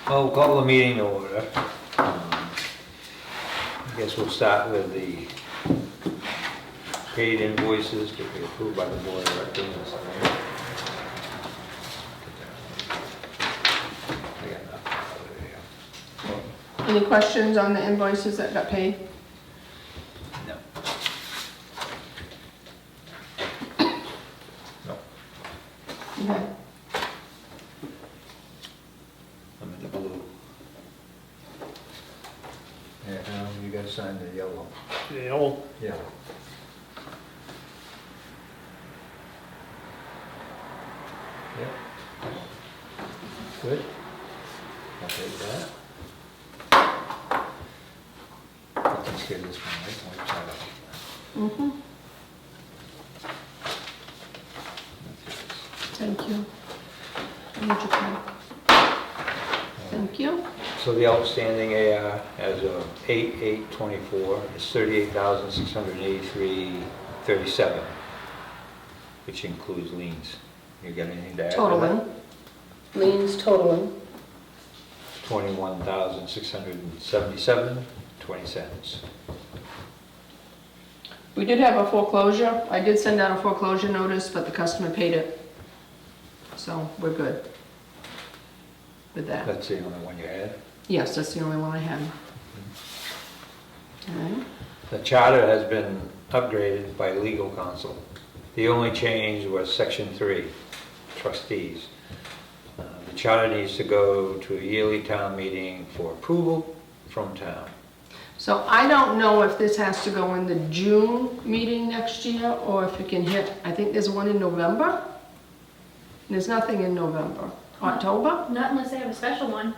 Well, we'll call the meeting to order. I guess we'll start with the paid invoices to be approved by the Board of Trustees. I got nothing over there. Any questions on the invoices that got paid? No. No. Okay. I'm in the blue. Yeah, now you gotta sign the yellow. The old, Yeah. Yep. Good. I'll take that. Let's get this one, right? Wipe that out. Mm-hmm. That's yours. Thank you. Need your pen. Thank you. So the outstanding AR as of 8/8/24 is $38,683.37, which includes liens. You got anything to add? to that? Totaling. Liens totaling. $21,677.20. We did have a foreclosure. I did send out a foreclosure notice, but the customer paid it. So we're good with that. That's the only one you had? Yes, that's the only one I had. Okay. The charter has been upgraded by legal counsel. The only change was section 3, trustees. The charter needs to go to a yearly town meeting for approval from town. So I don't know if this has to go in the June meeting next year, or if it can hit, I think there's one in November. There's nothing in November. October? Not unless they have a special one.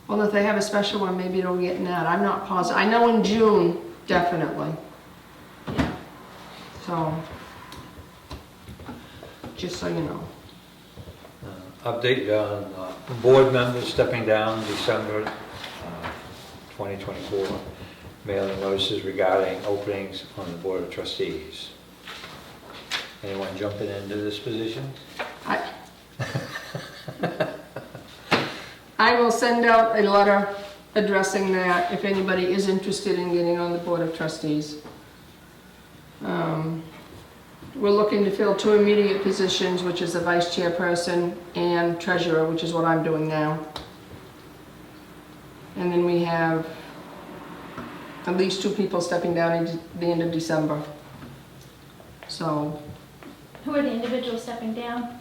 Well, if they have a special one, maybe it'll get in that. I'm not positive. I know in June, definitely. Yeah. So, just so you know. Update on board members stepping down December 2024, mailing notices regarding openings on the Board of Trustees. Anyone jumping into this position? I will send out a letter addressing that if anybody is interested in getting on the Board of Trustees. We're looking to fill 2 immediate positions, which is the vice chairperson and treasurer, which is what I'm doing now. And then we have at least 2 people stepping down at the end of December. So, Who are the individuals stepping down?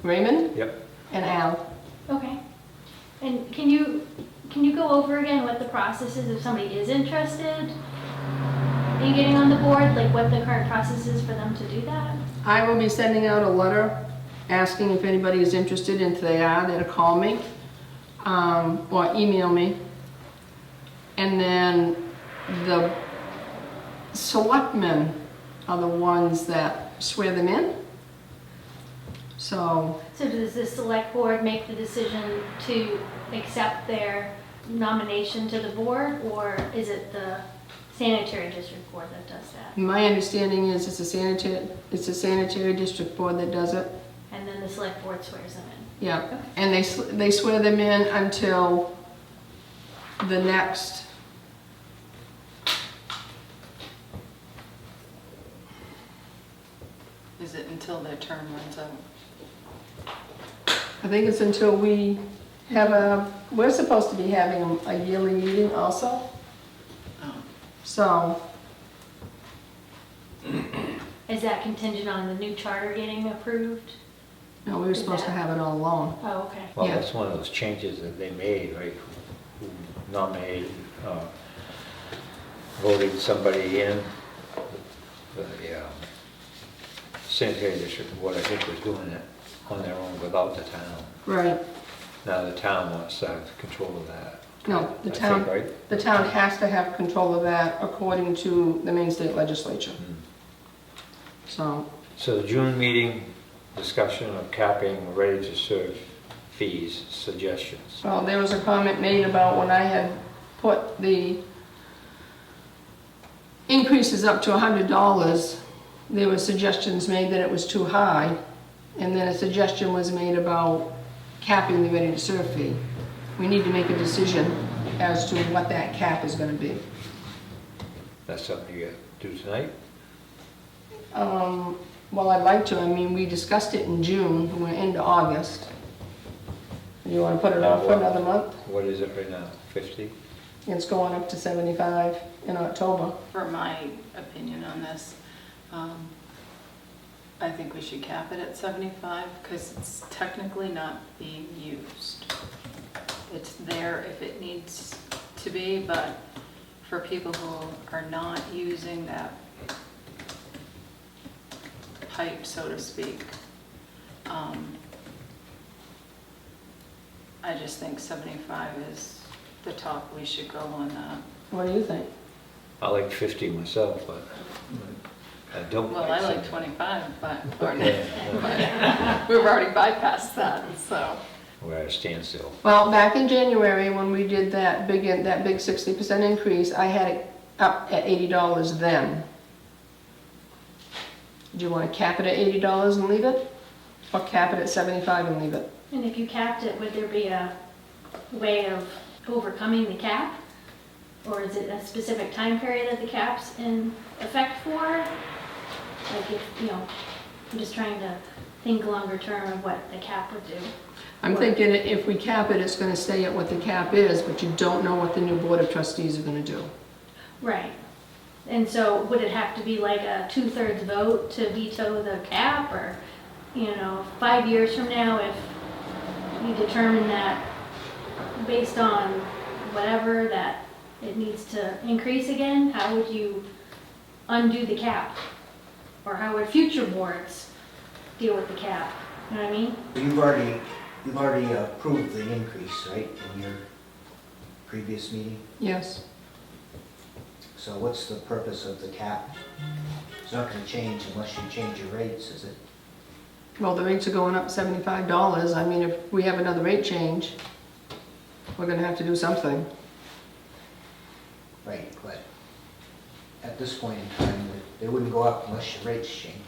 Raymond Yep. and Al. Okay. And can you go over again what the process is if somebody is interested in getting on the board? Like what the current process is for them to do that? I will be sending out a letter asking if anybody is interested, and if they are, they'll call me or email me. And then the selectmen are the ones that swear them in. So, So does the select board make the decision to accept their nomination to the board, or is it the sanitary district board that does that? my understanding is it's a sanitary district board that does it. And then the select board swears them in? Yeah, Okay. and they swear them in until the next. Is it until their term runs out? I think it's until we have we're supposed to be having a yearly meeting also. Oh. So, Is that contingent on the new charter getting approved? no, we were supposed to have it all along. Oh, okay. Well, Yeah. that's one of those changes that they made, right? Who nominated, voted somebody in. The sanitary district board, I think, was doing it on their own without the town. Right. Now the town wants to have control of that. No, the I think, town, right? the town has to have control of that according to the Maine State Legislature. So, So the June meeting, discussion of capping ready-to-serve fees, suggestions. well, there was a comment made about when I had put the increases up to $100, there were suggestions made that it was too high. And then a suggestion was made about capping the ready-to-serve fee. We need to make a decision as to what that cap is gonna be. That's something you gotta do tonight? Well, I'd like to, I mean, we discussed it in June, and we're into August. You wanna put it off for another month? What is it right now, 50? It's going up to 75 in October. For my opinion on this, I think we should cap it at 75 because it's technically not being used. It's there if it needs to be, but for people who are not using that pipe, so to speak, I just think 75 is the top we should go on that. What do you think? I like 50 myself, but I don't Well, like I like 70. 25, but Yeah, we've already bypassed that, so. we're at a standstill. Well, back in January, when we did that big 60% increase, I had it up at $80 then. Do you want to cap it at $80 and leave it? Or cap it at 75 and leave it? And if you capped it, would there be a way of overcoming the cap? Or is it a specific time period that the cap's in effect for? Like if, I'm just trying to think longer term of what the cap would do. I'm thinking if we cap it, it's going to stay at what the cap is, but you don't know what the new Board of Trustees are going to do. Right. And so would it have to be like a 2/3 vote to veto the cap? Or, 5 years from now, if you determine that based on whatever that it needs to increase again, how would you undo the cap? Or how would future boards deal with the cap? You know what I mean? You've already approved the increase, right, in your previous meeting? Yes. So what's the purpose of the cap? It's not gonna change unless you change your rates, is it? Well, the rates are going up $75. I mean, if we have another rate change, we're going to have to do something. Right, but at this point in time, they wouldn't go up unless your rates change.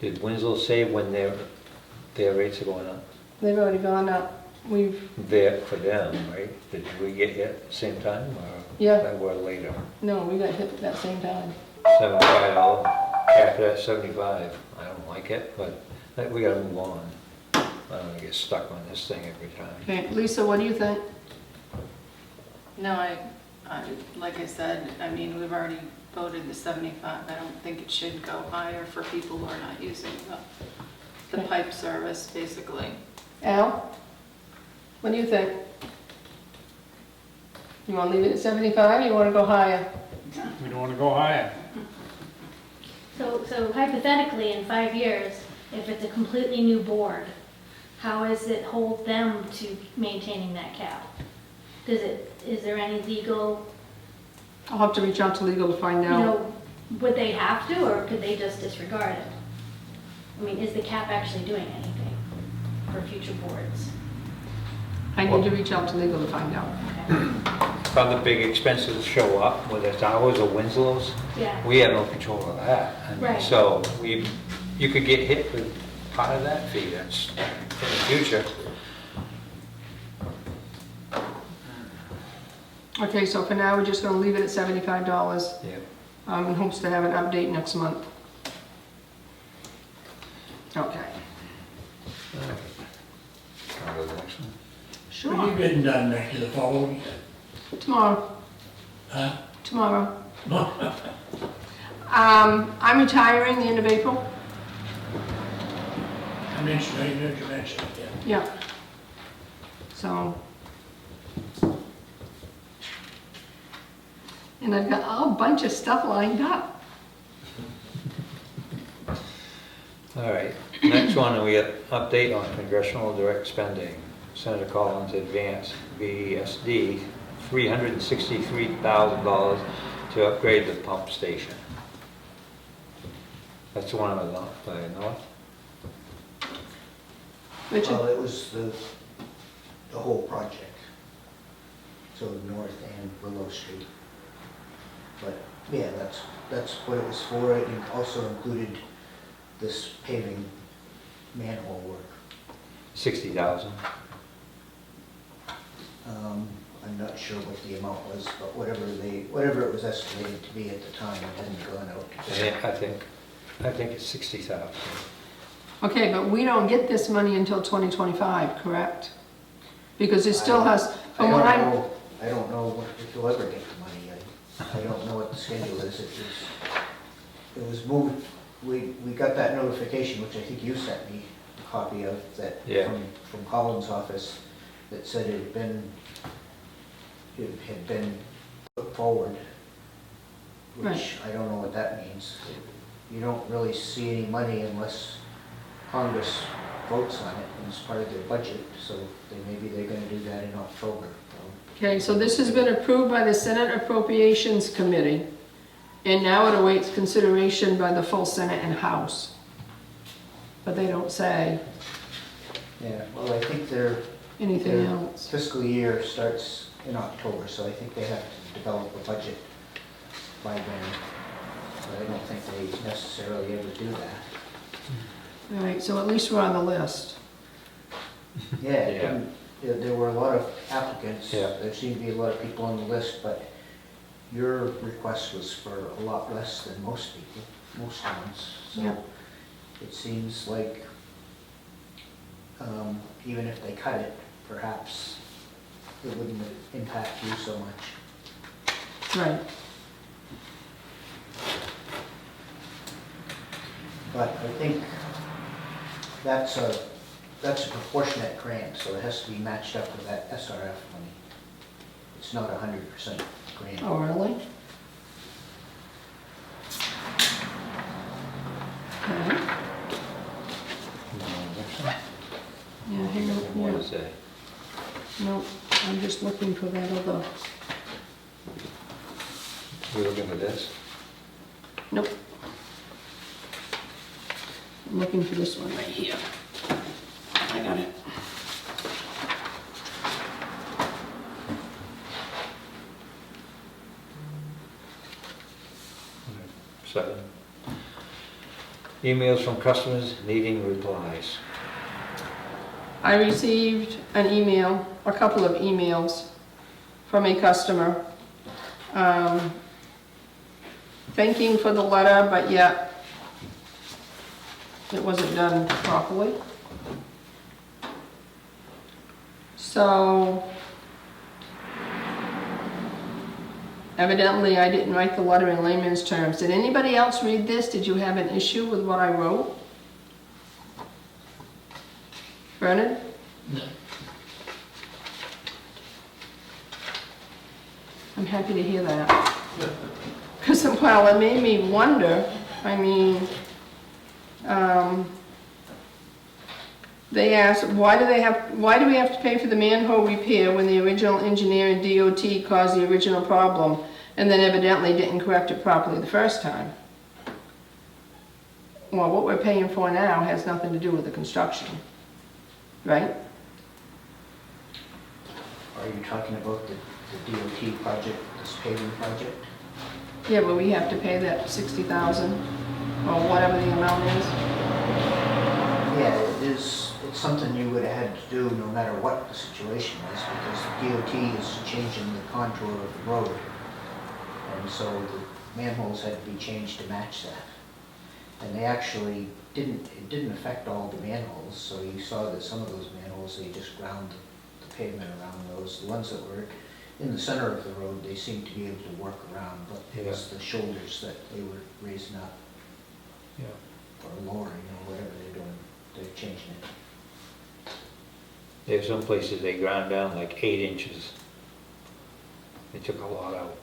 Did Winslow say when their rates are going up? They've already gone up. There for them, right? Did we get hit at the same time or? Yeah. That were later? No, we got hit at that same time. $75, cap it at 75. I don't like it, but we gotta move on. I don't wanna get stuck on this thing every time. Okay, Lisa, what do you think? No, I, like I said, I mean, we've already voted the 75. I don't think it should go higher for people who are not using the Okay. pipe service, basically. Al? What do you think? You want to leave it at 75 or you want to go higher? We don't want to go higher. So hypothetically, in 5 years, if it's a completely new board, how does it hold them to maintaining that cap? Is there any legal, I'll have to reach out to legal to find out. would they have to, or could they just disregard it? I mean, is the cap actually doing anything for future boards? I need to reach out to legal to find out. If other big expenses show up, whether it's ours or Winslow's, Yeah, we have no control of that. I mean, Right. So you could get hit with part of that fee, that's in the future. Okay, so for now, we're just going to leave it at $75 Yeah. in hopes to have an update next month. Okay. Can I go to the next one? When you Sure. getting done next to the following? Tomorrow. Huh? Tomorrow. I'm retiring the end of April. I mentioned, I heard you mention it, yeah. Yeah. So. And I've got a bunch of stuff lined up. All right, next one, we got update on congressional direct spending. Senator Collins advanced VSD $363,000 to upgrade the pump station. That's the one on the north, by the north? Richard? Well, it was the whole project, so North and Willow Street. But, yeah, that's what it was for. It also included this paving manhole work. 60,000. I'm not sure what the amount was, but whatever it was estimated to be at the time, it hadn't gone out. I think it's 60,000. Okay, but we don't get this money until 2025, correct? Because it still has, from what I'm, I don't know if you'll ever get the money. I don't know what the schedule is. It was moved, we got that notification, which I think you sent me a copy of, that Yeah. from Colin's office, that said it had been put forward, which Right. I don't know what that means. You don't really see any money unless Congress votes on it and it's part of their budget, so maybe they're gonna do that in October. okay, so this has been approved by the Senate Appropriations Committee, and now it awaits consideration by the full Senate and House. But they don't say Yeah, well, I think their anything else. fiscal year starts in October, so I think they have to develop a budget by then. But I don't think they necessarily ever do that. All right, so at least we're on the list. Yeah, there were a lot of applicants. Yeah. There seemed to be a lot of people on the list, but your request was for a lot less than most people, most towns. Yeah. So it seems like even if they cut it, perhaps it wouldn't impact you so much. Right. But I think that's a proportionate grant, so it has to be matched up with that SRF money. It's not 100% grant. Oh, really? Okay. Yeah, hang on, What yeah. is that? No, I'm just looking for that other, We looking for this? nope. I'm looking for this one right here. I got it. Seven. Emails from customers needing replies. I received an email, a couple of emails from a customer, thanking for the letter, but yet it wasn't done properly. So evidently I didn't write the letter in layman's terms. Did anybody else read this? Did you have an issue with what I wrote? Bernard? No. I'm happy to hear that. Because, well, it made me wonder, I mean, they asked, why do we have to pay for the manhole repair when the original engineer and DOT caused the original problem and then evidently didn't correct it properly the first time? Well, what we're paying for now has nothing to do with the construction, right? Are you talking about the DOT project, this paving project? Yeah, but we have to pay that 60,000 or whatever the amount is. Yeah, it's something you would have had to do no matter what the situation was, because the DOT is changing the contour of the road. And so the manholes had to be changed to match that. And they actually it didn't affect all the manholes, so you saw that some of those manholes, they just ground the pavement around those. The ones that were in the center of the road, they seemed to be able to work around, but it was the shoulders that they were raising up Yeah. or lowering, or whatever they're doing, they're changing it. There's some places they ground down like 8 inches. They took a lot out.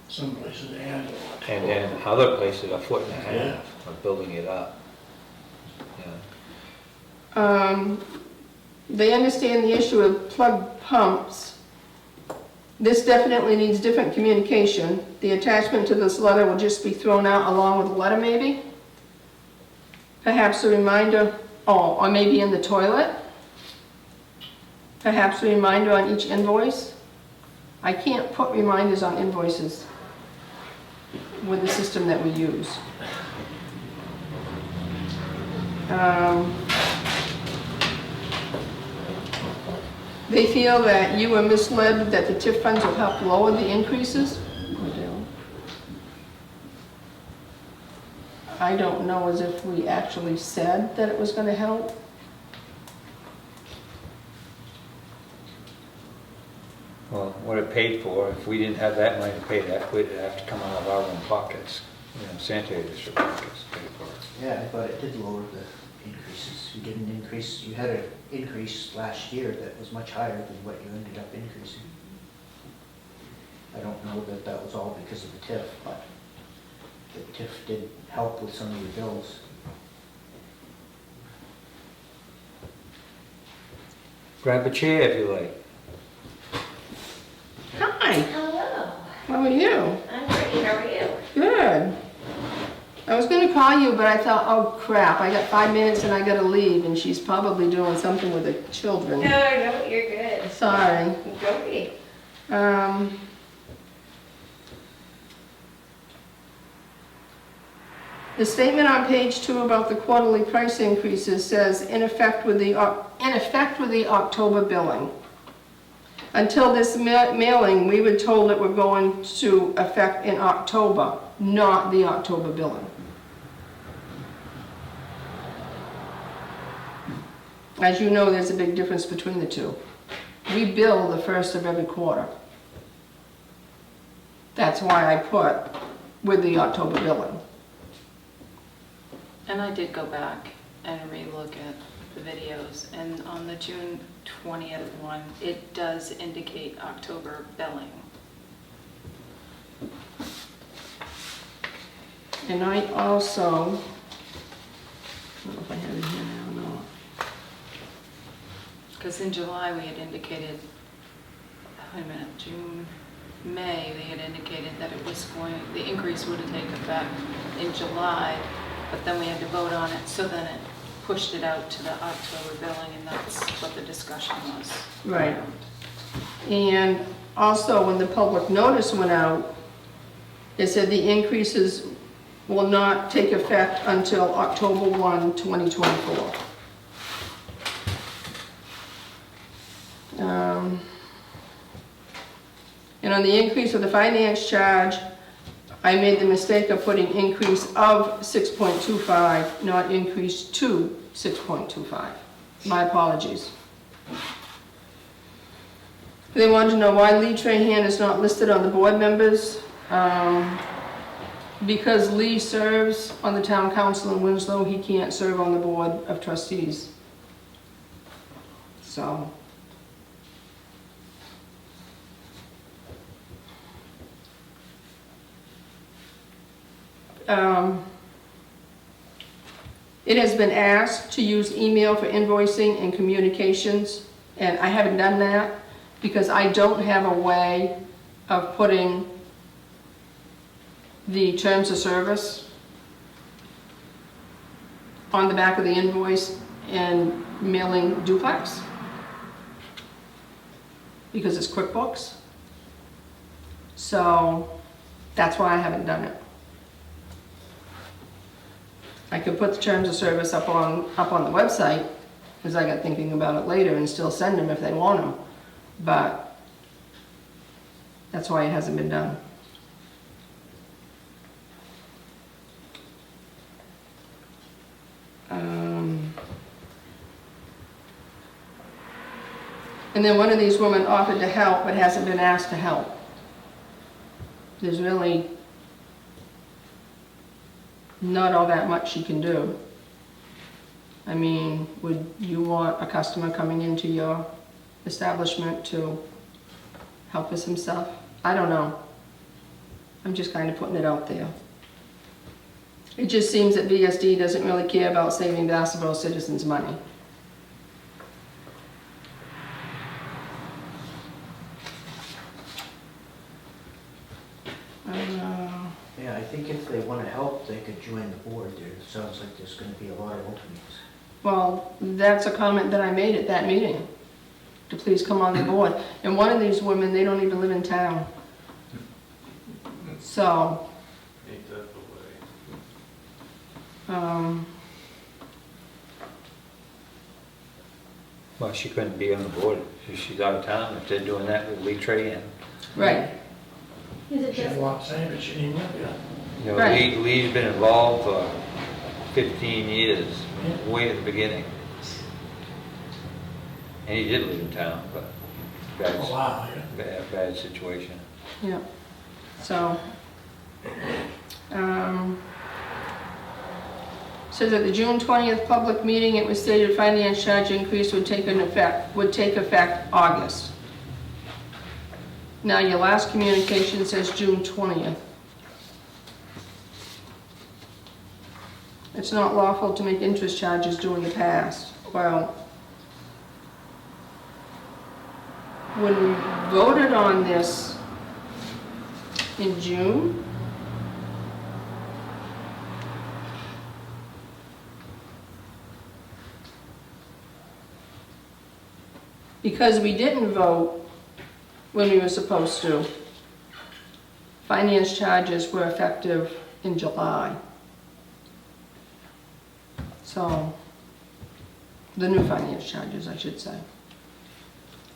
Some places they had a lot. And then other places a foot and a Yeah. half of building it up. Yeah. They understand the issue of plug pumps. This definitely needs different communication. The attachment to this letter will just be thrown out along with the letter maybe? Perhaps a reminder, or maybe in the toilet? Perhaps a reminder on each invoice? I can't put reminders on invoices with the system that we use. They feel that you were misled, that the TIF funds will help lower the increases? I don't know as if we actually said that it was gonna help. Well, what it paid for, if we didn't have that money to pay that, we'd have to come out of our own pockets, sanitary district pockets to pay for it. Yeah, I thought it did lower the increases. You didn't increase, you had an increase last year that was much higher than what you ended up increasing. I don't know that that was all because of the TIF, but the TIF did help with some of your bills. Grab a chair if you like. Hi, Hello, how are you? I'm great, how are you? Good. I was gonna call you, but I thought, oh crap, I got 5 minutes and I gotta leave, and she's probably doing something with the No, children. no, you're good. Sorry. Great. The statement on page 2 about the quarterly price increases says, in effect with the October billing. Until this mailing, we were told it were going to affect in October, not the October billing. As you know, there's a big difference between the two. We bill the first of every quarter. That's why I put with the October billing. And I did go back and relook at the videos, and on the June 20th one, it does indicate October billing. And I also, I don't know if I have it here now or not. Because in July, we had indicated, wait a minute, May, they had indicated that it was the increase would take effect in July, but then we had to vote on it, so then it pushed it out to the October billing, and that's what the discussion was. Right. And also, when the public notice went out, it said the increases will not take effect until October 1, 2024. And on the increase of the finance charge, I made the mistake of putting increase of 6.25, not increase to 6.25. My apologies. They wanted to know why Lee Trahan is not listed on the board members. Because Lee serves on the town council in Winslow, he can't serve on the board of trustees. So. It has been asked to use email for invoicing and communications, and I haven't done that because I don't have a way of putting the terms of service on the back of the invoice and mailing duplex because it's QuickBooks. So that's why I haven't done it. I could put the terms of service up on the website, because I got thinking about it later, and still send them if they want them, but that's why it hasn't been done. And then one of these women offered to help, but hasn't been asked to help. There's really not all that much she can do. I mean, would you want a customer coming into your establishment to help with some stuff? I don't know. I'm just kind of putting it out there. It just seems that VSD doesn't really care about saving Vassalboro citizens money. Yeah, I think if they want to help, they could join the board there. It sounds like there's going to be a lot of openings. Well, that's a comment that I made at that meeting, to please come on the board. And one of these women, they don't even live in town. So, Ain't that the way? Well, she couldn't be on the board if she's out of town, if they're doing that with Lee Trey and, Right, Is it She had just, a lot to say, but she didn't know yet. you know, Right. Lee's been involved for 15 years, way at the beginning. And he did live in town, but Oh, wow, yeah. bad situation. yeah. So, says at the June 20th public meeting, it was stated finance charge increase would take effect August. Now, your last communication says June 20th. It's not lawful to make interest charges due in the past. Well, when we voted on this in June, because we didn't vote when we were supposed to, finance charges were effective in July. So, the new finance charges, I should say.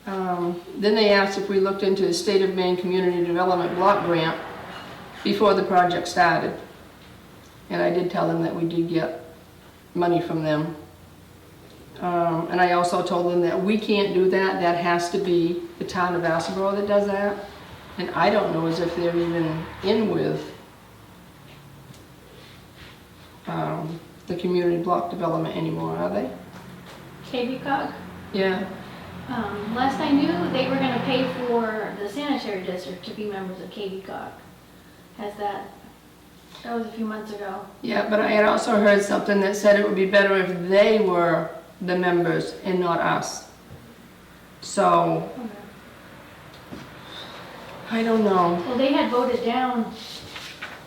Then they asked if we looked into the State of Maine Community Development Block Grant before the project started. And I did tell them that we did get money from them. And I also told them that we can't do that, that has to be the town of Vassalboro that does that. And I don't know as if they're even in with the community block development anymore, are they? KV-COG? Yeah, Last I knew, they were gonna pay for the sanitary district to be members of KV-COG. That was a few months ago. yeah, but I had also heard something that said it would be better if they were the members and not us. So, I don't know. Well, they had voted down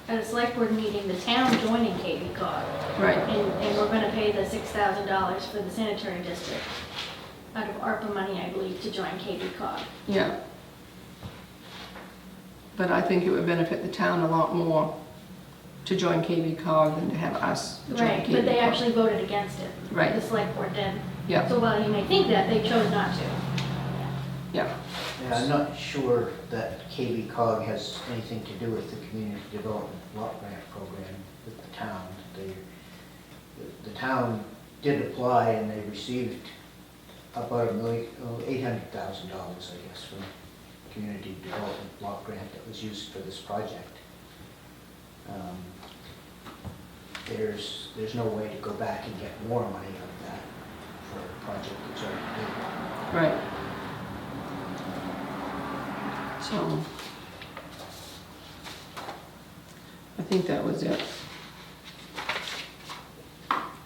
at a select board meeting, the town joining KV-COG. Right, And we're gonna pay the $6,000 for the sanitary district out of ARPA money, I believe, to join KV-COG. yeah. But I think it would benefit the town a lot more to join KV-COG than to have us join Right, KV-COG. but they actually voted against it. Right. The select board did. Yeah, So while you may think that, they chose not to. yeah. Yeah, I'm not sure that KV-COG has anything to do with the Community Development Block Grant Program with the town. The town did apply and they received about $800,000, I guess, from Community Development Block Grant that was used for this project. There's no way to go back and get more money out of that for a project that's already done. Right. So, I think that was it.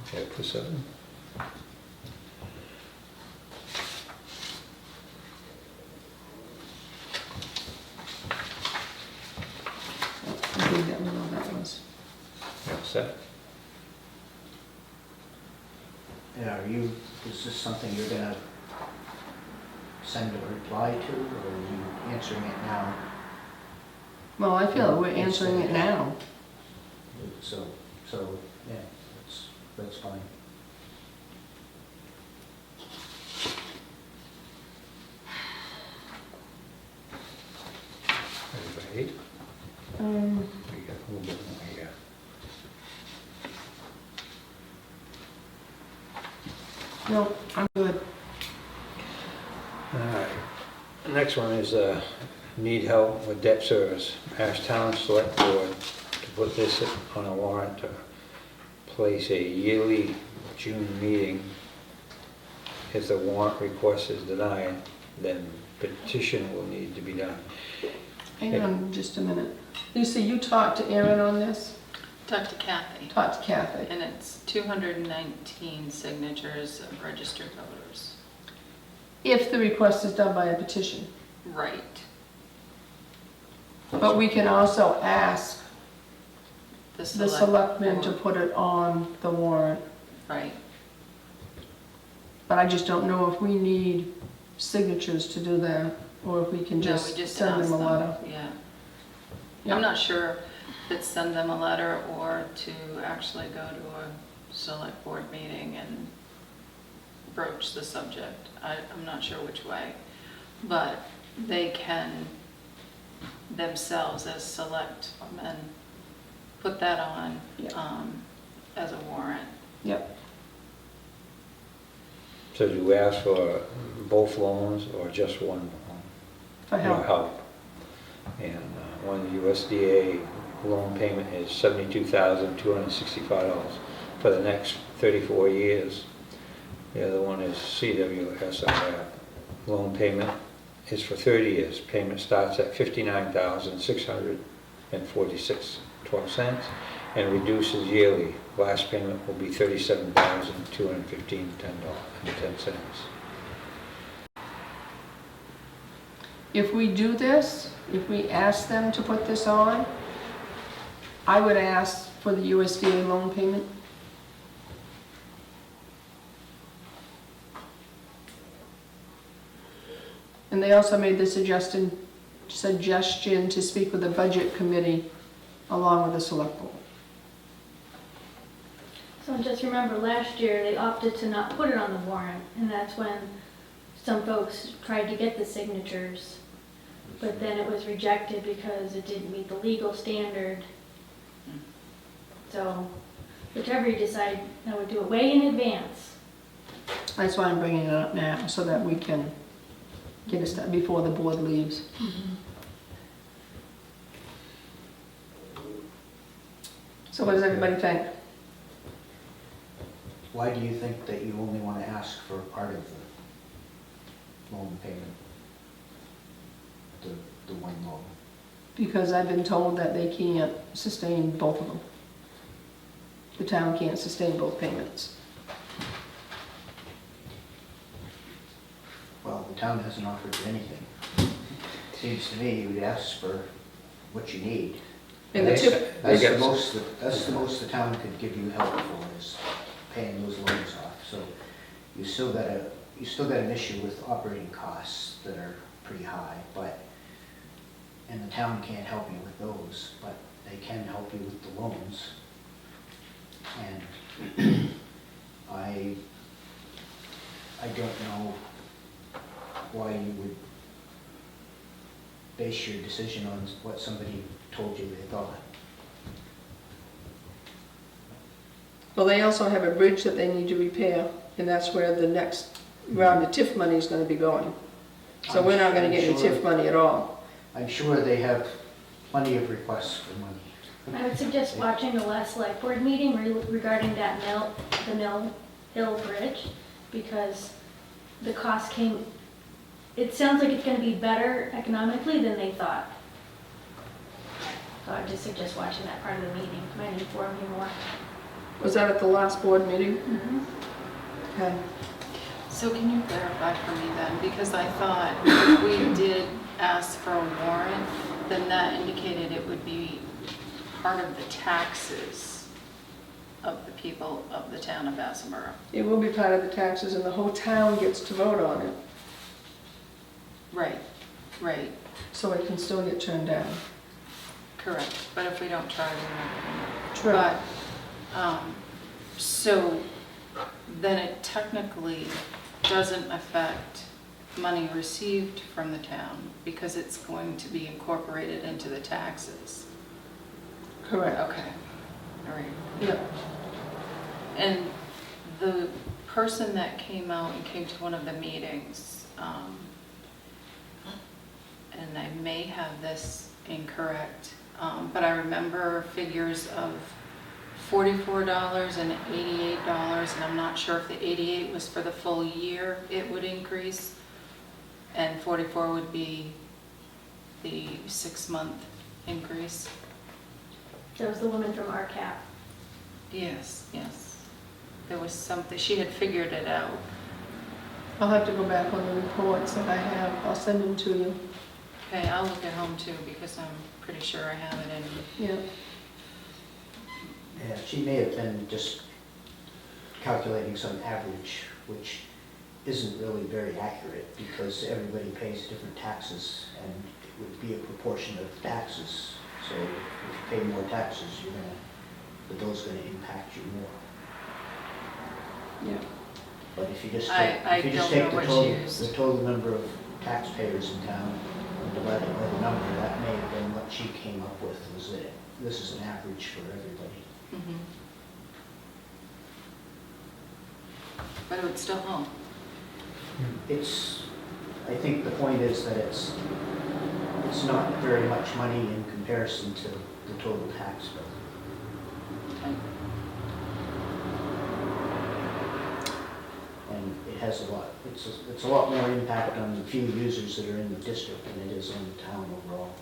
Okay, plus 7. I think that was all that was. Yeah, set. Yeah, is this something you're gonna send a reply to, or are you answering it now? Well, I feel we're answering it now. So, yeah, that's fine. Ready for 8? Um, We got a little bit more here. no, I'm good. All right. The next one is need help with debt service. Ask town select board to put this on a warrant to place a yearly June meeting. If the warrant request is denied, then petition will need to be done. Hang on just a minute. Lisa, you talked to Aaron on this? Talk to Kathy, Talked to Kathy. and it's 219 signatures of registered voters. If the request is done by a petition. Right. But we can also ask the select selectmen to board. put it on the warrant. Right. But I just don't know if we need signatures to do that, or if we can No, we just just send asked them a letter. Yeah. Yeah. I'm not sure if it's send them a letter or to actually go to a select board meeting and broach the subject. I'm not sure which way, but they can themselves as selectmen put that on as a warrant. Yep. So do we ask for both loans or just one loan? For help. And one of the USDA loan payment is $72,265 for the next 34 years. The other one is CWSIF. Loan payment is for 30 years. Payment starts at $59,646.12 and reduces yearly. Last payment will be $37,215.10. If we do this, if we ask them to put this on, I would ask for the USDA loan payment. And they also made the suggestion to speak with the budget committee along with the select board. So just remember, last year, they opted to not put it on the warrant, and that's when some folks tried to get the signatures, but then it was rejected because it didn't meet the legal standard. So, whichever you decide, I would do it way in advance. That's why I'm bringing it up now, so that we can get it done before the board leaves. So what does everybody think? Why do you think that you only want to ask for part of the loan payment? The one loan? Because I've been told that they can't sustain both of them. The town can't sustain both payments. Well, the town hasn't offered you anything. Seems to me you would ask for what you need. And the tip, That's the most the town could give you help for, is paying those loans off. So you still got an issue with operating costs that are pretty high, and the town can't help you with those, but they can help you with the loans. And I don't know why you would base your decision on what somebody told you they thought. well, they also have a bridge that they need to repair, and that's where the next round of TIF money is gonna be going. So we're not gonna get any TIF money at all. I'm sure they have plenty of requests for money. I would suggest watching the last select board meeting regarding that the Mill Hill Bridge, because the cost came, it sounds like it's gonna be better economically than they thought. So I would just suggest watching that part of the meeting, might inform you more. Was that at the last board meeting? Okay. So can you clarify for me then? Because I thought if we did ask for a warrant, then that indicated it would be part of the taxes of the people of the town of Vassalboro. It will be part of the taxes, and the whole town gets to vote on it, Right, right, so it can still get turned down. correct. But if we don't try, we're never gonna. True. But, so then it technically doesn't affect money received from the town because it's going to be incorporated into the taxes. Correct. Okay, all right. Yeah. And the person that came out and came to one of the meetings, and I may have this incorrect, but I remember figures of $44 and $88, and I'm not sure if the 88 was for the full year it would increase, and 44 would be the 6-month increase. That was the woman from RCAP. Yes, yes. There was something, she had figured it out. I'll have to go back on the reports that I have. I'll send them to you. Okay, I'll look at home too, because I'm pretty sure I have it in. Yeah. Yeah, she may have been just calculating some average, which isn't really very accurate because everybody pays different taxes and it would be a proportion of taxes. So if you pay more taxes, the bill's gonna impact you more. Yeah. But if you just I take, if you just don't take know the what's total, used. the total number of taxpayers in town, and divide it by the number, that may have been what she came up with, was that this is an average for everybody. Mhm. But it would still help. It's, I think the point is that it's not very much money in comparison to the total tax bill. And it has a lot, it's a lot more impact on the few users that are in the district than it is on the town overall.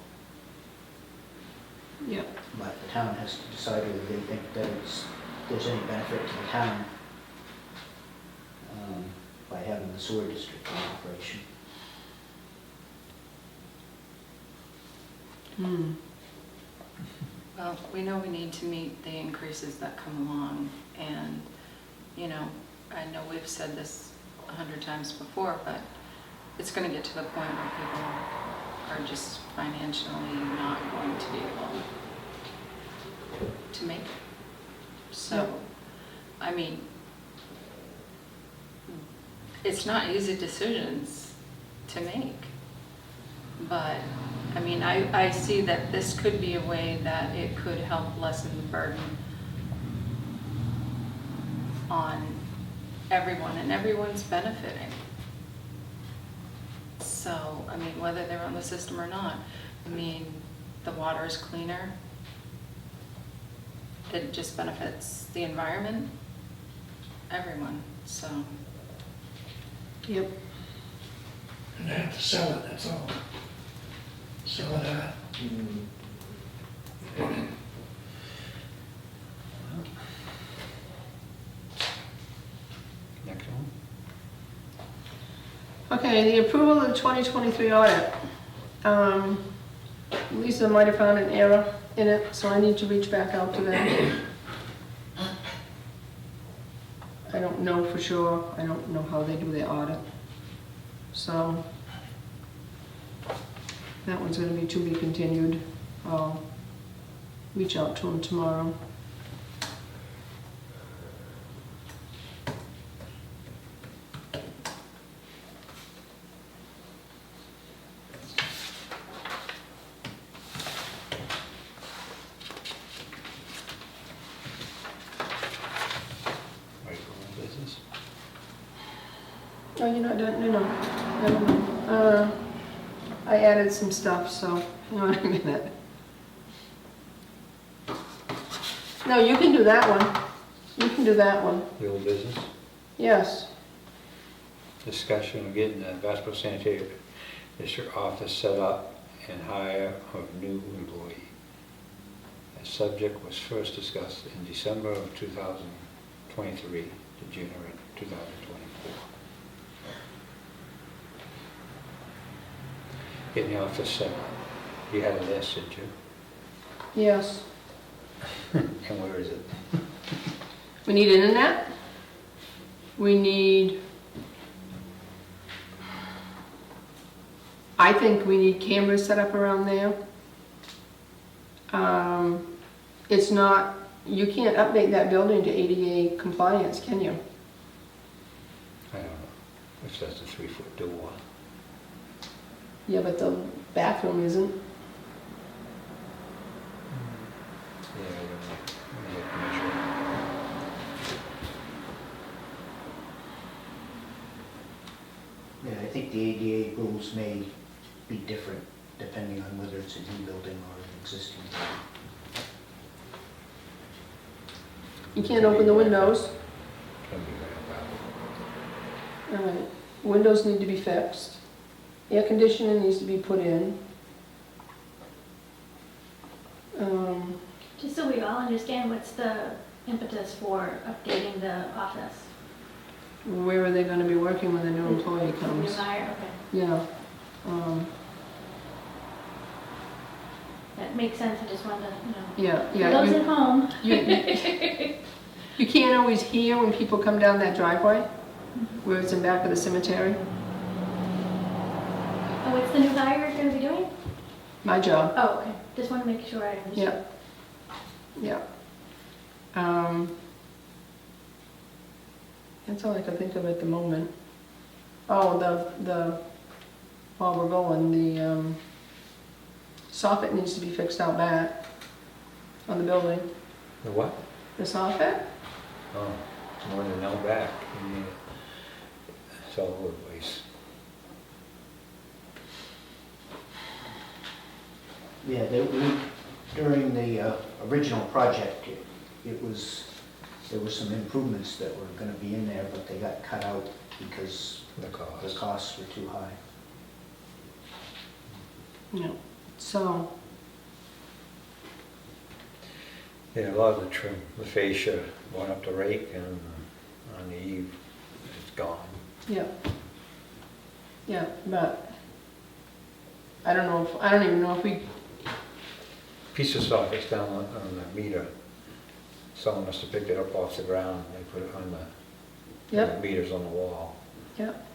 Yep. But the town has to decide whether they think that there's any benefit to the town by having the sewer district in operation. Well, we know we need to meet the increases that come along, and, you know, I know we've said this 100 times before, but it's gonna get to the point where people are just financially not going to be able to make it. So, I mean, it's not easy decisions to make, but, I mean, I see that this could be a way that it could help lessen the burden on everyone, and everyone's benefiting. So, I mean, whether they're on the system or not, I mean, the water is cleaner. It just benefits the environment, everyone, so. Yep. And they have to sell it, that's all. Sell it at. Next one. Okay, the approval of the 2023 audit. Lisa might have found an error in it, so I need to reach back out to them. I don't know for sure. I don't know how they do their audit. So that one's gonna be to be continued. I'll reach out to them tomorrow. Ready for old business? Oh, you're not done? No. I added some stuff, so hang on a minute. No, you can do that one. You can do that one. The old business? Yes. Discussion of getting the Vassalboro Sanitary District office set up and hire of new employee. The subject was first discussed in December of 2023 to January 2024. Getting the office set up. You had a list, didn't you? Yes. And where is it? We need internet. We need, I think we need cameras set up around there. It's not, you can't update that building to ADA compliance, can you? I don't know. If that's a 3-foot door. Yeah, but the bathroom isn't. Yeah, I don't know. I have to measure it. Yeah, I think the ADA rules may be different depending on whether it's a new building or an existing building. You can't open the windows. Can be very bad. Windows need to be fixed. Air conditioning needs to be put in. Just so we all understand, what's the impetus for updating the office? Where are they gonna be working when the new employee New comes? hire, okay. Yeah. That makes sense, I just wanted to, Yeah, for yeah. those You- at home. You can't always hear when people come down that driveway, where it's in back of the cemetery. Oh, what's the new hire gonna be doing? My job. Oh, okay, just want to make sure I understand. Yeah. Yeah. That's all I can think of at the moment. Oh, while we're going, the soffit needs to be fixed out back on the building. The what? The soffit? Oh, more than no back. It's all over the place. Yeah, during the original project, there were some improvements that were gonna be in there, but they got cut out because The the cost. costs were too high. Yeah. So, Yeah, a lot of the trim, the fascia went up the rake and on the eve, it's gone. yeah. Yeah, but I don't even know if we, Piece of soffit's down on the meter. Someone must have picked it up off the ground and they put it on the yep, meters on the wall. yep.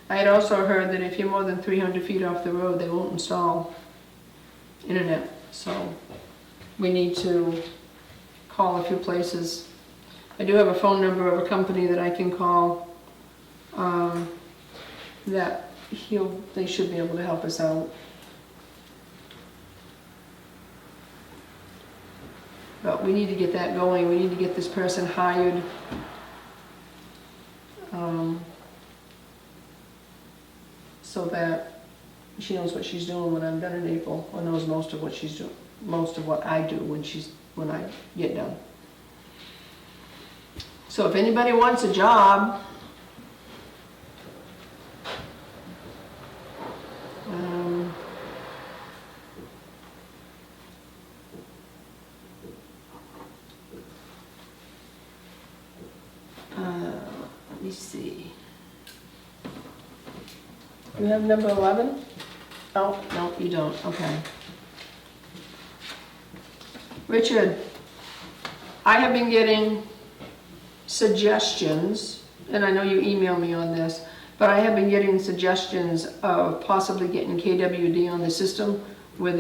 I had also heard that if you're more than 300 feet off the road, they won't install internet. So we need to call a few places. I do have a phone number of a company that I can call, that they should be able to help us out. But we need to get that going, we need to get this person hired. So that she knows what she's doing when I'm done in April, or knows most of what she's doing, most of what I do when I get done. So if anybody wants a job, let me see. You have number 11? Oh, no, you don't, okay. Richard, I have been getting suggestions, and I know you emailed me on this, but I have been getting suggestions of possibly getting KWD on the system where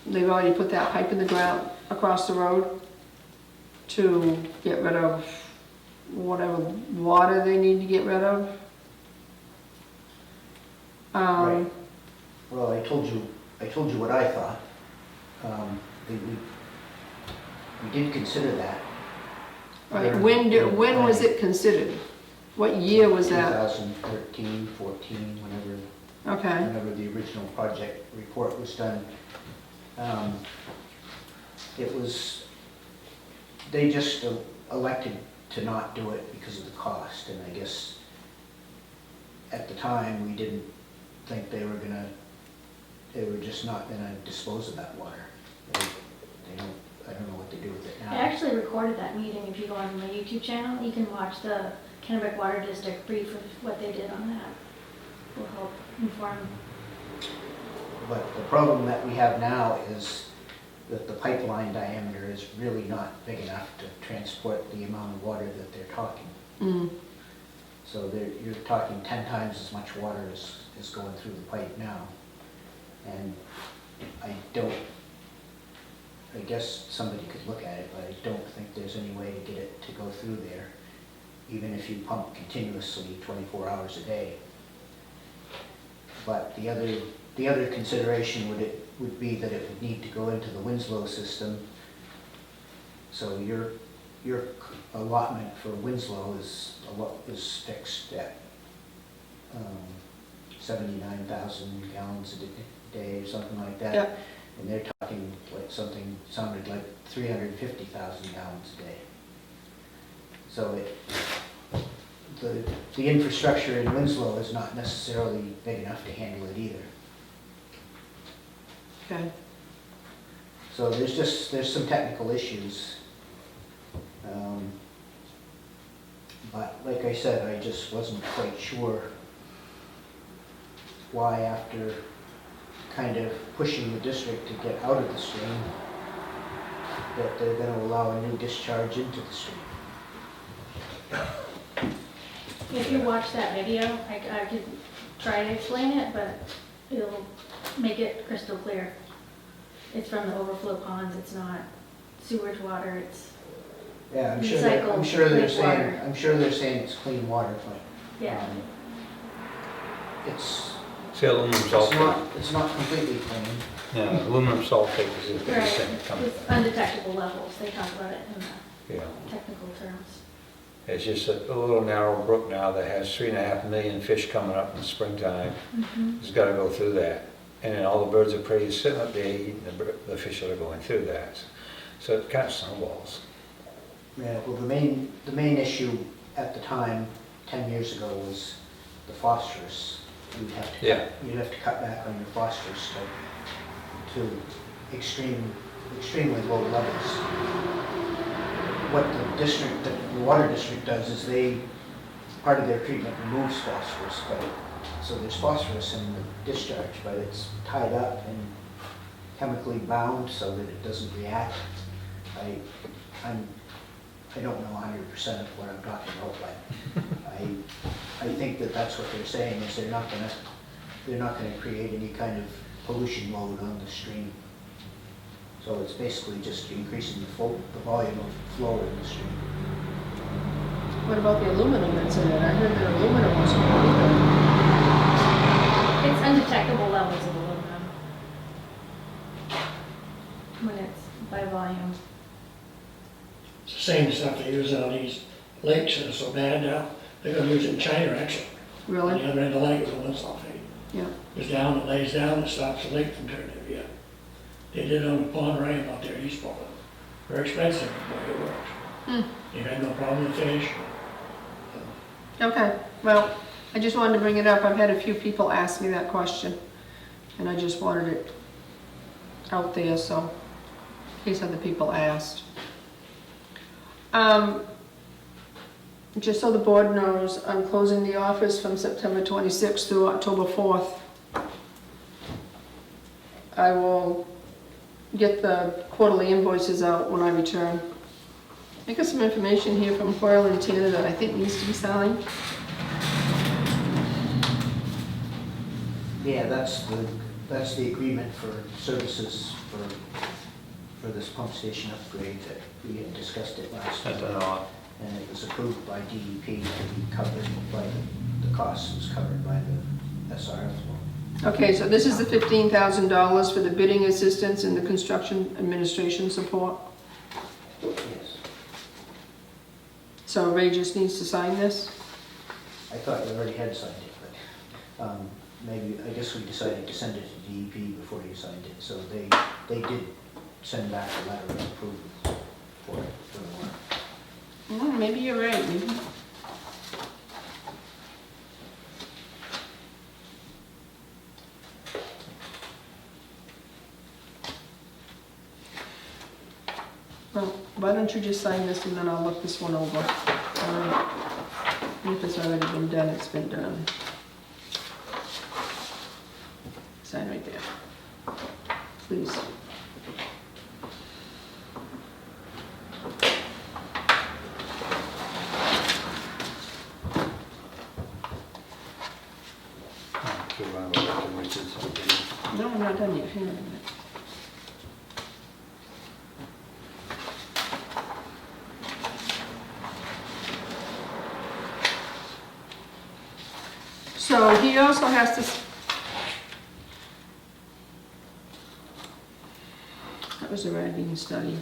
they've already put that pipe in the ground across the road to get rid of whatever water they need to get rid of. Right. Well, I told you what I thought. We did consider that. Right, when was it considered? What year was that? 2013, 14, Okay, whenever the original project report was done. They just elected to not do it because of the cost, and I guess at the time, we didn't think they were just not gonna dispose of that water. I don't know what they do with it I now. actually recorded that meeting. If you go on my YouTube channel, you can watch the Kennebec Water District brief of what they did on that. Will help inform. But the problem that we have now is that the pipeline diameter is really not big enough to transport the amount of water that they're talking. So you're talking 10 times as much water is going through the pipe now. And I guess somebody could look at it, but I don't think there's any way to get it to go through there, even if you pump continuously 24 hours a day. But the other consideration would be that it would need to go into the Winslow system. So your allotment for Winslow is fixed at 79,000 gallons a day or something like that. Yep. And they're talking like something sounded like 350,000 gallons a day. So the infrastructure in Winslow is not necessarily big enough to handle it either. okay. So there's some technical issues. But like I said, I just wasn't quite sure why, after kind of pushing the district to get out of the stream, that they're going to allow a new discharge into the stream. If you watch that video, I could try to explain it, but it'll make it crystal clear. It's from the overflow ponds, it's not sewage water, it's, Yeah, I'm Recycled sure they're clean water. saying, I'm sure they're saying it's clean water, but, yeah. it's, See, aluminum it's sulfate, it's not completely clean. yeah, aluminum sulfate is the Right, biggest thing that comes. it's undetectable levels, they talk about it in the Yeah, technical terms. it's just a little narrow brook now that has 3.5 million fish coming up in the springtime. It's gotta go through that. And then all the birds of prey sitting up there eating the fish that are going through that. So it kind of snowballs. Yeah, well, the main issue at the time, 10 years ago, was the phosphorus. Yeah. You'd have to cut back on your phosphorus to extremely low levels. What the water district does is part of their treatment removes phosphorus, so there's phosphorus in the discharge, but it's tied up and chemically bound so that it doesn't react. I don't know 100% of what I'm talking about, but I think that that's what they're saying, is they're not gonna create any kind of pollution load on the stream. So it's basically just increasing the volume of flow in the stream. What about the aluminum that's in it? I heard that aluminum was polluted. It's undetectable levels of aluminum when it's by volume. It's the same stuff they use on these lakes that are so bad now. They're gonna use it in China, actually. On Really? the other end of the lake is aluminum sulfate. Yeah. Goes down, it lays down, it stops the lake from turning every year. They did it on the pond right out there in East Portland. Very expensive, but it works. You had no problem with fish. Okay, well, I just wanted to bring it up. I've had a few people ask me that question, and I just wanted it out there, so in case other people asked. Just so the board knows, I'm closing the office from September 26th through October 4th. I will get the quarterly invoices out when I return. I got some information here from Hoyle and Tanner that I think needs to be signed. Yeah, that's the agreement for services for this pump station upgrade that we had discussed it last I time. don't know. And it was approved by DEP to be covered by, the cost was covered by the SRF loan. Okay, so this is the $15,000 for the bidding assistance and the construction administration support. Yes. So Ray just needs to sign this? I thought you already had signed it, but maybe, I guess we decided to send it to DEP before you signed it, so they did send back a letter of approval for the work. Maybe you're right. Maybe. Well, why don't you just sign this and then I'll look this one over. If it's already been done, it's been done. Sign right there. Please. No, I'm not done yet. Hang on a minute. So he also has to, that was a writing study.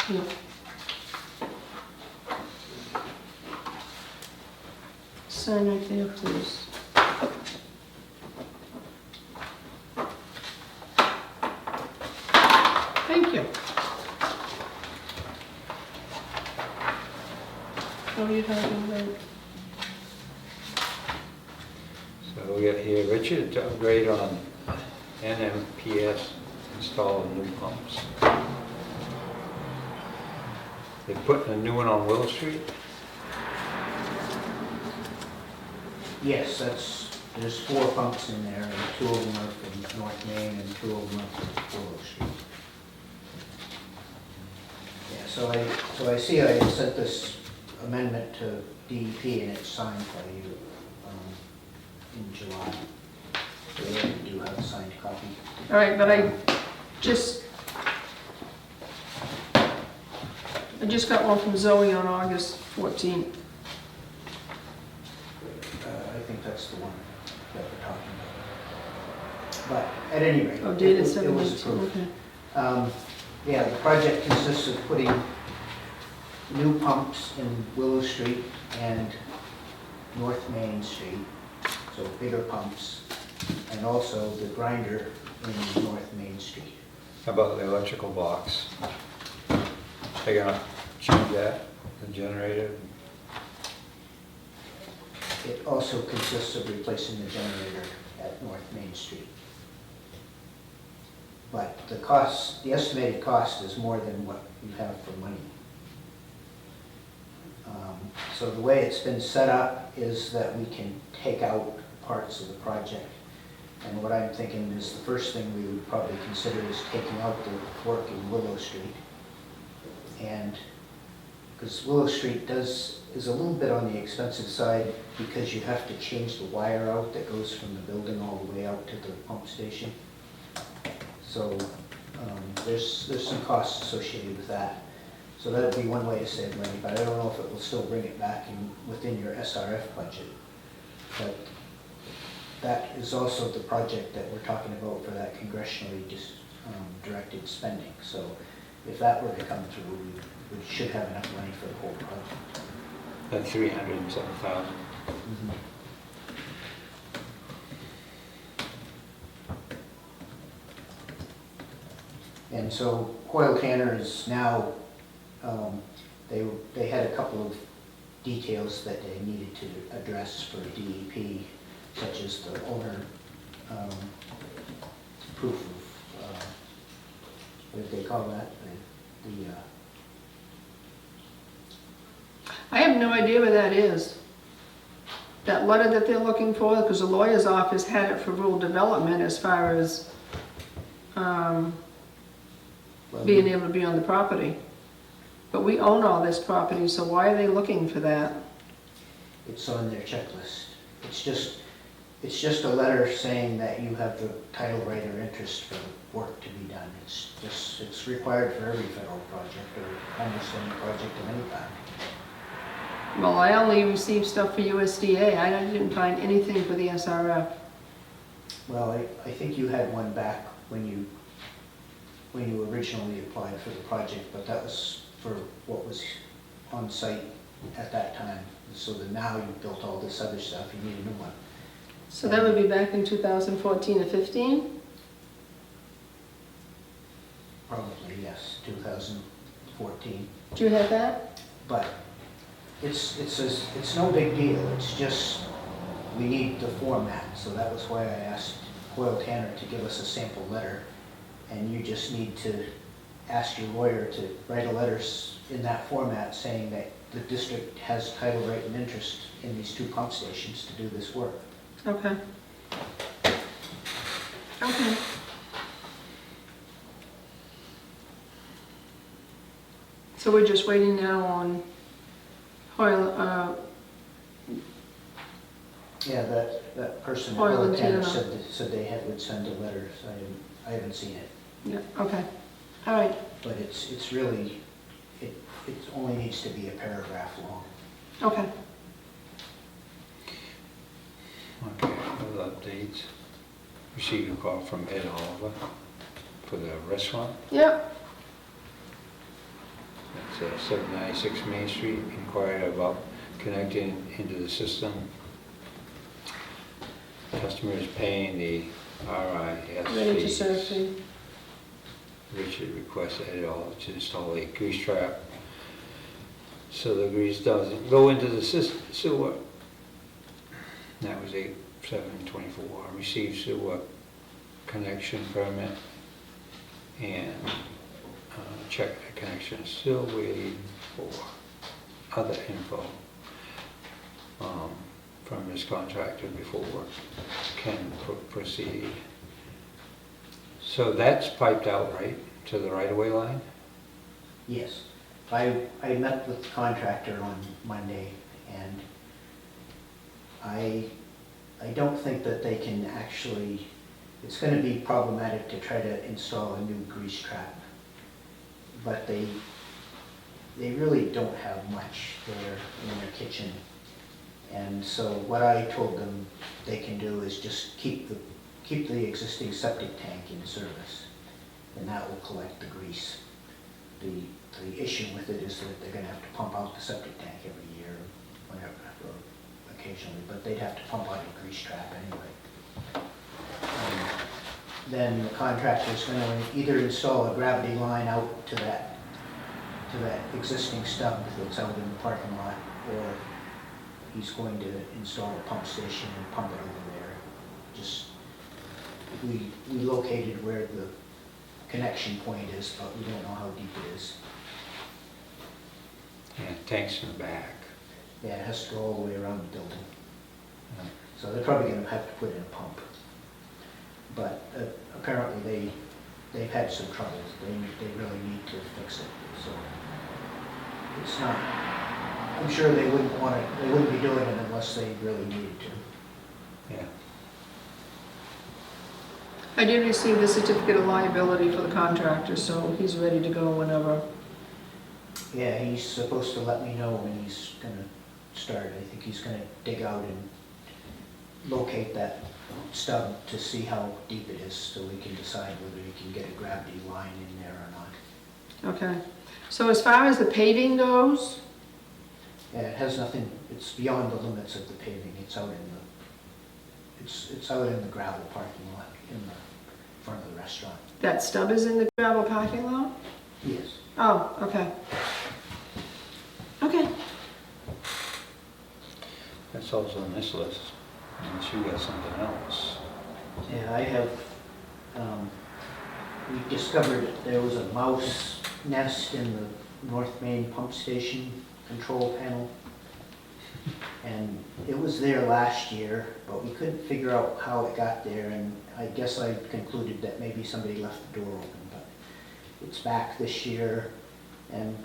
Yeah. Sign right there, please. Thank you. Oh, you have right. So we got here, Richard, to upgrade on NMPS, install new pumps. They're putting a new one on Willow Street? Yes, there's 4 pumps in there, and 2 of them are from North Main and 2 of them are from Willow Street. Yeah, so I see I sent this amendment to DEP and it's signed by you in July. So you do have a signed copy. All right, but I just, I just got one from Zoe on August 14th. I think that's the one that we're talking about. But at any rate, Oh, it dated was 7/18, approved. okay. Yeah, the project consists of putting new pumps in Willow Street and North Main Street, so bigger pumps, and also the grinder in North Main Street. How about the electrical box? They gonna change that, the generator? It also consists of replacing the generator at North Main Street. But the cost, the estimated cost is more than what you have for money. So the way it's been set up is that we can take out parts of the project. And what I'm thinking is the first thing we would probably consider is taking out the work in Willow Street. And, because Willow Street is a little bit on the expensive side because you have to change the wire out that goes from the building all the way out to the pump station. So there's some costs associated with that. So that would be one way to save money, but I don't know if it will still bring it back within your SRF budget. But that is also the project that we're talking about for that congressionally directed spending. So if that were to come through, we should have enough money for the whole project. That 307,000. And so Coyle Tanner is now, they had a couple of details that they needed to address for DEP, such as the owner proof of, what did they call that? I have no idea where that is. That letter that they're looking for, because the lawyer's office had it for rural development as far as being able to be on the property. But we own all this property, so why are they looking for that? It's on their checklist. It's just a letter saying that you have the title right or interest for the work to be done. It's required for every federal project or almost any project of any kind. Well, I only received stuff for USDA. I didn't find anything for the SRF. Well, I think you had one back when you originally applied for the project, but that was for what was on site at that time. So that now you've built all this other stuff, you need a new one. So that would be back in 2014 or 15? Probably, yes, 2014. Do you have that? But it's no big deal, it's just, we need the format. So that was why I asked Coyle Tanner to give us a sample letter. And you just need to ask your lawyer to write a letter in that format saying that the district has title right and interest in these two pump stations to do this work. Okay. Okay. So we're just waiting now on Hoyle, Yeah, that person at Coyle Coyle and Tanner Tanner. said they would send a letter, so I haven't seen it. yeah, okay. All right. But it's really, it only needs to be a paragraph long. Okay. Okay, other updates. Received a call from Ed Oliver for the restaurant. Yep. It's 796 Main Street, inquired about connecting into the system. Customer is paying the RIS Ready to serve fees. fee. Richard requests Ed Oliver to install a grease trap so the grease doesn't go into the sewer. That was 8/7/24. Received sewer connection permit and check the connection. Still waiting for other info from his contractor before work can proceed. So that's piped out, right, to the right-of-way line? Yes. I met with the contractor on Monday, and I don't think that they can actually, it's going to be problematic to try to install a new grease trap. But they really don't have much there in their kitchen. And so what I told them they can do is just keep the existing septic tank in service, and that will collect the grease. The issue with it is that they're gonna have to pump out the septic tank every year, whenever, or occasionally, but they'd have to pump out a grease trap anyway. Then the contractor's gonna either install a gravity line out to that existing stub that's out in the parking lot, or he's going to install a pump station and pump it over there. Just, we located where the connection point is, but we don't know how deep it is. Yeah, tanks in the back. Yeah, it has to go all the way around the building. Yeah. So they're probably gonna have to put in a pump. But apparently they've had some troubles. They really need to fix it, so it's not, I'm sure they wouldn't be doing it unless they really needed to. Yeah. I did receive the certificate of liability for the contractor, so he's ready to go whenever. Yeah, he's supposed to let me know when he's gonna start. I think he's gonna dig out and locate that stub to see how deep it is, so we can decide whether he can get a gravity line in there or not. Okay. So as far as the paving goes, Yeah, it has nothing, it's beyond the limits of the paving. It's out in it's out in the gravel parking lot in the front of the restaurant. that stub is in the gravel parking lot? Yes. Oh, okay. Okay. That's also on this list, unless you got something else. Yeah, I have, we discovered there was a mouse nest in the North Main pump station control panel. And it was there last year, but we couldn't figure out how it got there, and I guess I concluded that maybe somebody left the door open, but it's back this year. And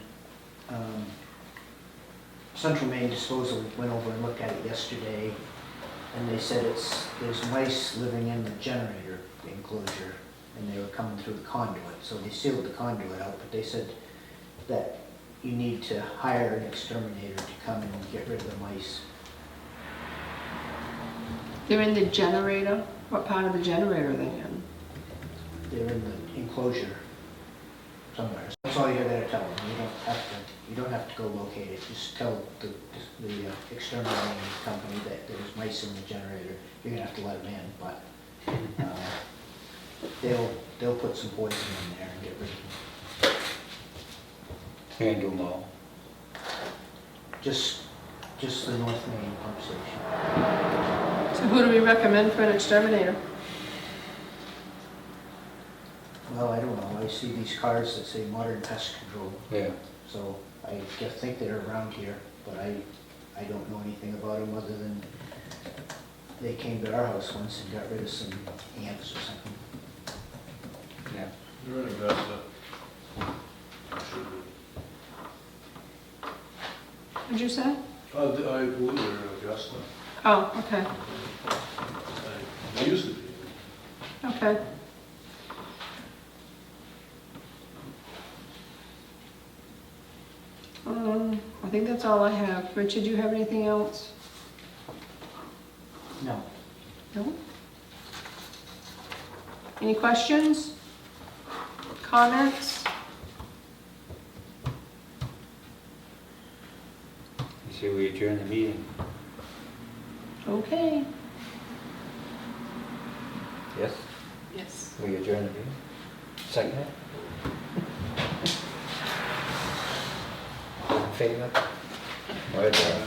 Central Maine Disposal went over and looked at it yesterday, and they said there's mice living in the generator enclosure, and they were coming through the conduit, so they sealed the conduit out, but they said that you need to hire an exterminator to come and get rid of the mice. They're in the generator? What part of the generator are they in? They're in the enclosure somewhere. That's all you're gonna tell them. You don't have to go locate it. Just tell the exterminating company that there's mice in the generator. You're gonna have to let them in, but they'll put some poison in there and get rid of them. Can't do them all. Just the North Main pump station. So who do we recommend for an exterminator? Well, I don't know. I see these cards that say Modern Pest Control, Yeah. so I just think they're around here, but I don't know anything about them other than they came to our house once and got rid of some ants or something. Yeah. You're in Augusta. Should be. What'd you say? I believe they're in Augusta. Oh, okay, I used to be. okay. I think that's all I have. Richard, do you have anything else? No. No? Any questions? Comments? You say we adjourn the meeting? Okay. Yes? Yes. We adjourn the meeting? Second it? All in favor? Or adjourn?